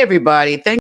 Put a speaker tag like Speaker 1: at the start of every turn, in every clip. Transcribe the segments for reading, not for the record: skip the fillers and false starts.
Speaker 1: Hey, everybody. Thank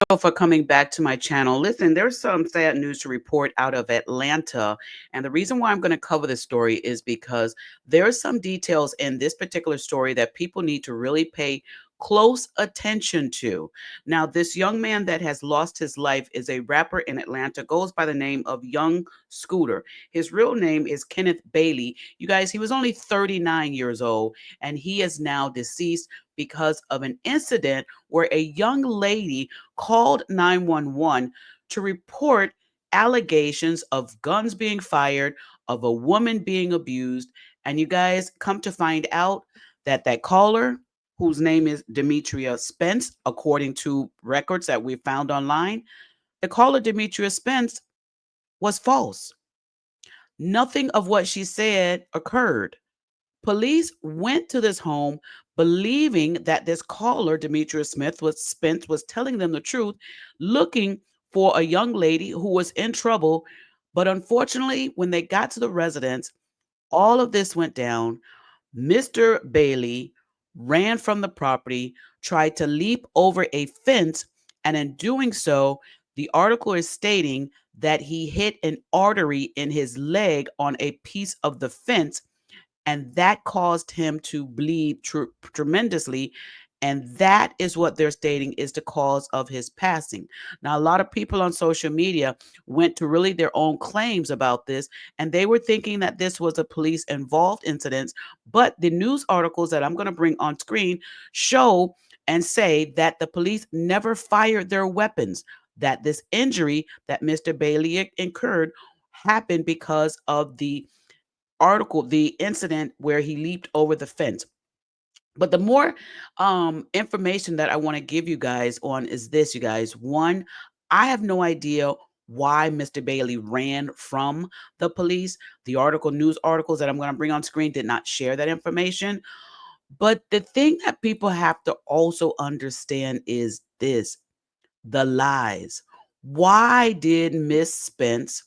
Speaker 1: you for coming back to my channel. Listen, there's some sad news to report out of Atlanta. And the reason why I'm going to cover this story is because there are some details in this particular story that people need to really pay close attention to. Now, this young man that has lost his life is a rapper in Atlanta, goes by the name of Young Scooter. His real name is Kenneth Bailey. You guys, he was only 39 years old, and he is now deceased because of an incident where a young lady called 911 to report allegations of guns being fired, of a woman being abused. And you guys come to find out that that caller, whose name is Demetria Spence, according to records that we found online, the caller Demetria Spence was false. Nothing of what she said occurred. Police went to this home believing that this caller, Demetria Spence, was telling them the truth, looking for a young lady who was in trouble. But unfortunately, when they got to the residence, all of this went down. Mr. Bailey ran from the property, tried to leap over a fence, and in doing so, the article is stating that he hit an artery in his leg on a piece of the fence, and that caused him to bleed tremendously. And that is what they're stating is the cause of his passing. Now, a lot of people on social media went to really their own claims about this, and they were thinking that this was a police involved incident. But the news articles that I'm going to bring on screen show and say that the police never fired their weapons, that this injury that Mr. Bailey incurred happened because of the incident where he leaped over the fence. But the more information that I want to give you guys on is this, you guys. One, I have no idea why Mr. Bailey ran from the police. The news articles that I'm going to bring on screen did not share that information. But the thing that people have to also understand is this: the lies. Why did Miss Spence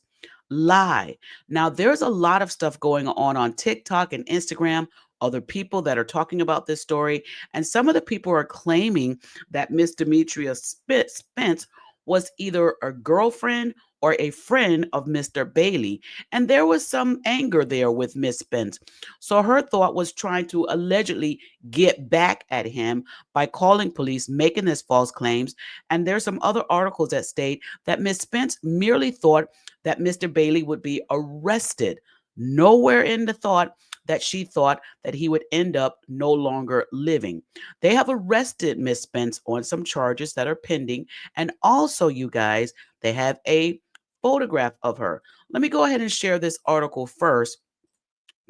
Speaker 1: lie? Now, there's a lot of stuff going on TikTok and Instagram, other people that are talking about this story. And some of the people are claiming that Miss Demetria Spence was either a girlfriend or a friend of Mr. Bailey. And there was some anger there with Miss Spence. So her thought was trying to allegedly get back at him by calling police, making this false claims. And there's some other articles that state that Miss Spence merely thought that Mr. Bailey would be arrested. Nowhere in the thought that she thought that he would end up no longer living. They have arrested Miss Spence on some charges that are pending. And also, you guys, they have a photograph of her. Let me go ahead and share this article first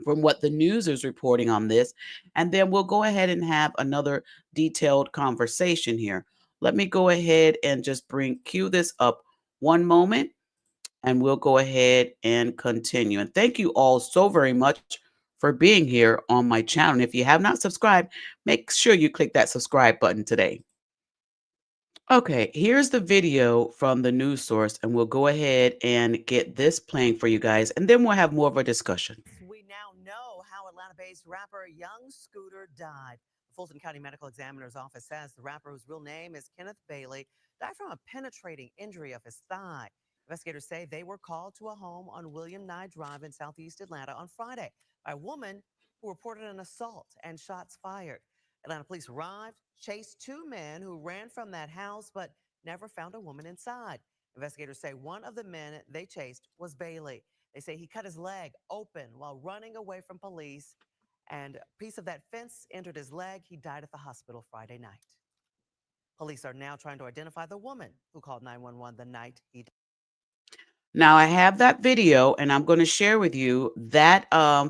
Speaker 1: from what the news is reporting on this, and then we'll go ahead and have another detailed conversation here. Let me go ahead and just cue this up one moment, and we'll go ahead and continue. And thank you all so very much for being here on my channel. And if you have not subscribed, make sure you click that subscribe button today. Okay, here's the video from the news source, and we'll go ahead and get this playing for you guys, and then we'll have more of a discussion.
Speaker 2: We now know how Atlanta-based rapper Young Scooter died. The Fulton County Medical Examiner's Office says the rapper, whose real name is Kenneth Bailey, died from a penetrating injury of his thigh. Investigators say they were called to a home on William Nye Drive in southeast Atlanta on Friday by a woman who reported an assault and shots fired. Atlanta police arrived, chased two men who ran from that house, but never found a woman inside. Investigators say one of the men they chased was Bailey. They say he cut his leg open while running away from police, and a piece of that fence entered his leg. He died at the hospital Friday night. Police are now trying to identify the woman who called 911 the night he died.
Speaker 1: Now, I have that video, and I'm going to share with you that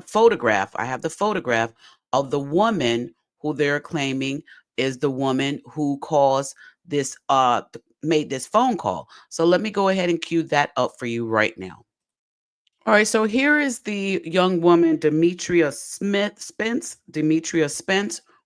Speaker 1: photograph. I have the photograph of the woman who they're claiming is the woman who caused this, made this phone call. So let me go ahead and cue that up for you right now. All right, so here is the young woman, Demetria Spence,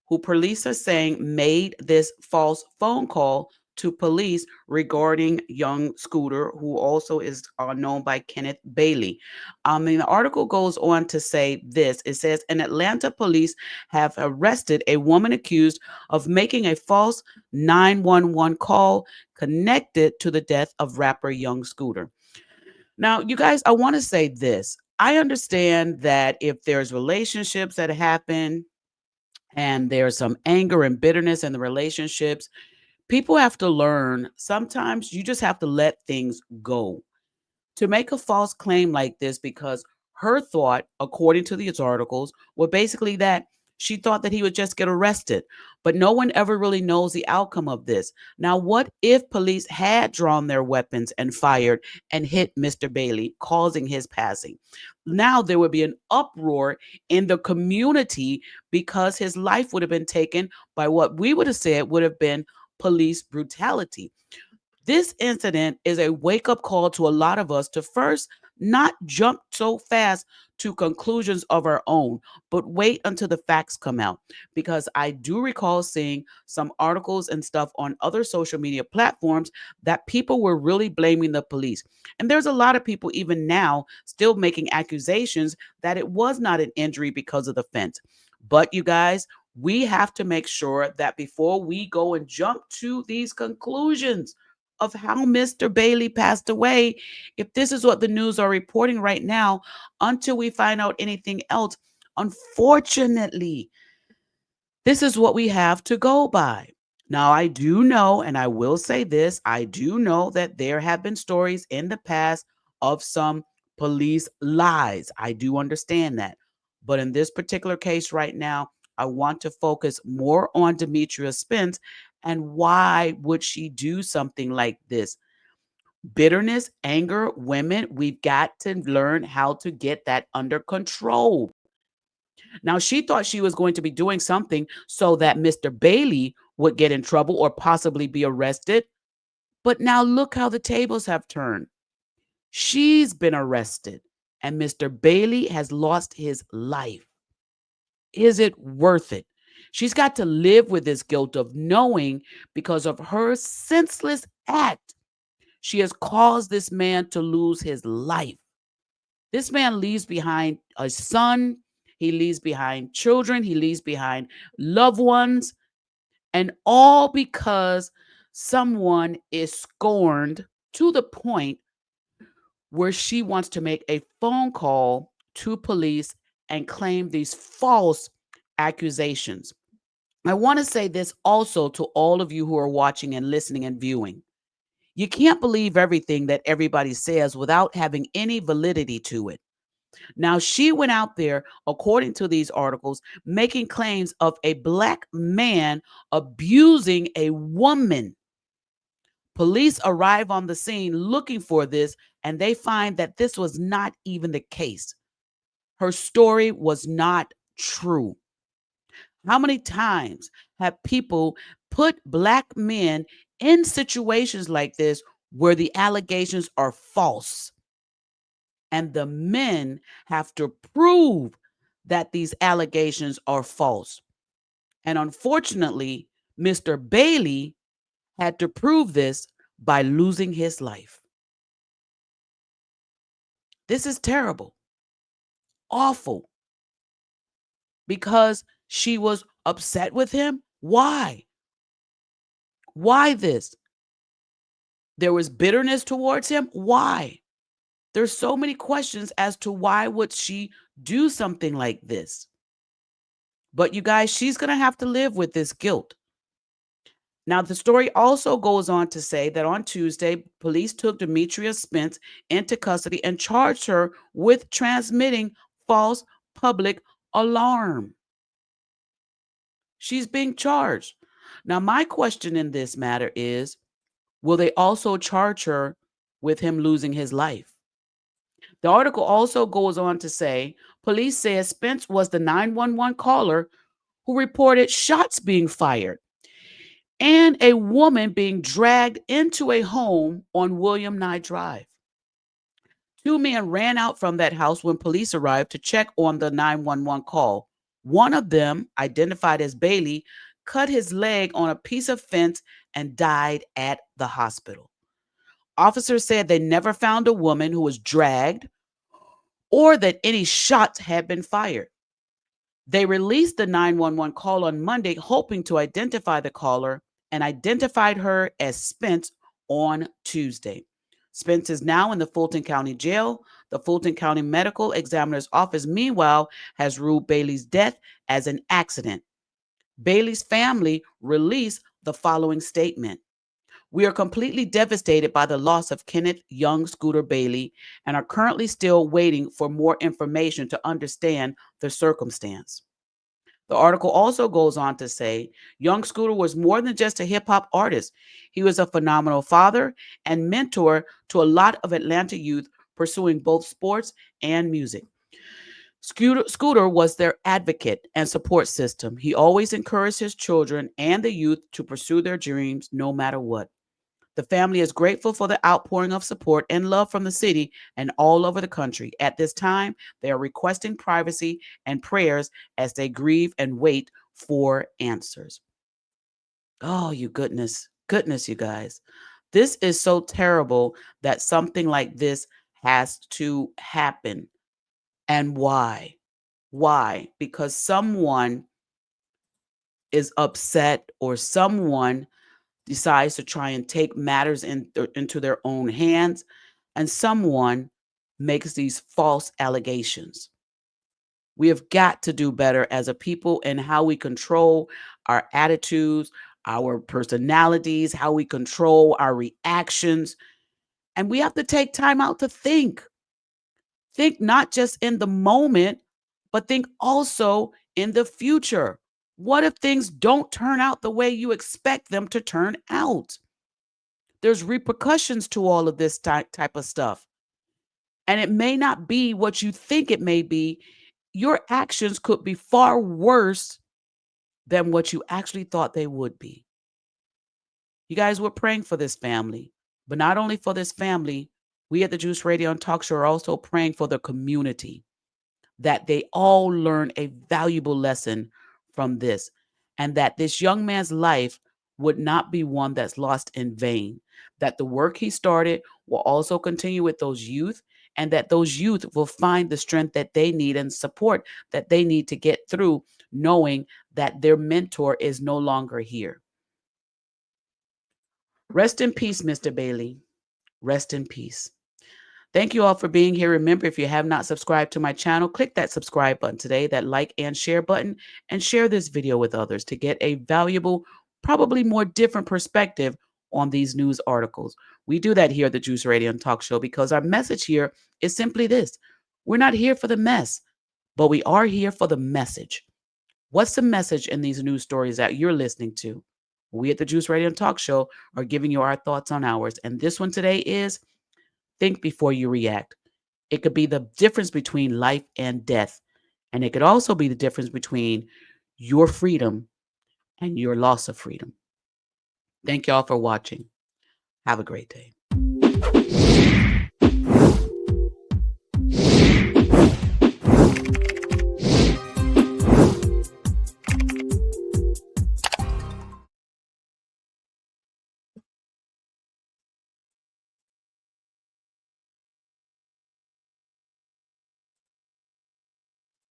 Speaker 1: who police are saying made this false phone call to police regarding young Scooter, who also is known by Kenneth Bailey. And the article goes on to say this. It says, in Atlanta, police have arrested a woman accused of making a false 911 call connected to the death of rapper Young Scooter. Now, you guys, I want to say this. I understand that if there's relationships that happen and there's some anger and bitterness in the relationships, people have to learn sometimes you just have to let things go. To make a false claim like this, because her thought, according to these articles, were basically that she thought that he would just get arrested, but no one ever really knows the outcome of this. Now, what if police had drawn their weapons and fired and hit Mr. Bailey, causing his passing? Now there would be an uproar in the community because his life would have been taken by what we would have said would have been police brutality. This incident is a wake up call to a lot of us to first not jump so fast to conclusions of our own, but wait until the facts come out. Because I do recall seeing some articles and stuff on other social media platforms that people were really blaming the police. And there's a lot of people, even now, still making accusations that it was not an injury because of the fence. But you guys, we have to make sure that before we go and jump to these conclusions of how Mr. Bailey passed away, if this is what the news are reporting right now, until we find out anything else, unfortunately, this is what we have to go by. Now, I do know, and I will say this, I do know that there have been stories in the past of some police lies. I do understand that. But in this particular case right now, I want to focus more on Demetria Spence and why would she do something like this? Bitterness, anger, women, we've got to learn how to get that under control. Now, she thought she was going to be doing something so that Mr. Bailey would get in trouble or possibly be arrested. But now look how the tables have turned. She's been arrested, and Mr. Bailey has lost his life. Is it worth it? She's got to live with this guilt of knowing because of her senseless act, she has caused this man to lose his life. This man leaves behind a son, he leaves behind children, he leaves behind loved ones, and all because someone is scorned to the point where she wants to make a phone call to police and claim these false accusations. I want to say this also to all of you who are watching and listening and viewing. You can't believe everything that everybody says without having any validity to it. Now, she went out there, according to these articles, making claims of a black man abusing a woman. Police arrive on the scene looking for this, and they find that this was not even the case. Her story was not true. How many times have people put black men in situations like this where the allegations are false? And the men have to prove that these allegations are false. And unfortunately, Mr. Bailey had to prove this by losing his life. This is terrible, awful, because she was upset with him. Why? Why this? There was bitterness towards him. Why? There's so many questions as to why would she do something like this. But you guys, she's going to have to live with this guilt. Now, the story also goes on to say that on Tuesday, police took Demetria Spence into custody and charged her with transmitting false public alarm. She's being charged. Now, my question in this matter is, will they also charge her with him losing his life? The article also goes on to say police says Spence was the 911 caller who reported shots being fired and a woman being dragged into a home on William Nye Drive. Two men ran out from that house when police arrived to check on the 911 call. One of them, identified as Bailey, cut his leg on a piece of fence and died at the hospital. Officers said they never found a woman who was dragged or that any shots had been fired. They released the 911 call on Monday, hoping to identify the caller, and identified her as Spence on Tuesday. Spence is now in the Fulton County Jail. The Fulton County Medical Examiner's Office, meanwhile, has ruled Bailey's death as an accident. Bailey's family released the following statement. We are completely devastated by the loss of Kenneth Young Scooter Bailey and are currently still waiting for more information to understand the circumstance. The article also goes on to say Young Scooter was more than just a hip hop artist. He was a phenomenal father and mentor to a lot of Atlanta youth pursuing both sports and music. Scooter was their advocate and support system. He always encouraged his children and the youth to pursue their dreams no matter what. The family is grateful for the outpouring of support and love from the city and all over the country. At this time, they are requesting privacy and prayers as they grieve and wait for answers. Oh, you goodness, you guys. This is so terrible that something like this has to happen. And why? Why? Because someone is upset or someone decides to try and take matters into their own hands, and someone makes these false allegations. We have got to do better as a people in how we control our attitudes, our personalities, how we control our reactions. And we have to take time out to think. Think not just in the moment, but think also in the future. What if things don't turn out the way you expect them to turn out? There's repercussions to all of this type of stuff. And it may not be what you think it may be. Your actions could be far worse than what you actually thought they would be. You guys, we're praying for this family, but not only for this family, we at the Juice Radio and Talk Show are also praying for the community, that they all learn a valuable lesson from this, and that this young man's life would not be one that's lost in vain, that the work he started will also continue with those youth, and that those youth will find the strength that they need and support that they need to get through, knowing that their mentor is no longer here. Rest in peace, Mr. Bailey. Rest in peace. Thank you all for being here. Remember, if you have not subscribed to my channel, click that subscribe button today, that like and share button, and share this video with others to get a valuable, probably more different perspective on these news articles. We do that here at the Juice Radio and Talk Show because our message here is simply this. We're not here for the mess, but we are here for the message. What's the message in these news stories that you're listening to? We at the Juice Radio and Talk Show are giving you our thoughts on ours. And this one today is think before you react. It could be the difference between life and death. And it could also be the difference between your freedom and your loss of freedom. Thank y'all for watching. Have a great day.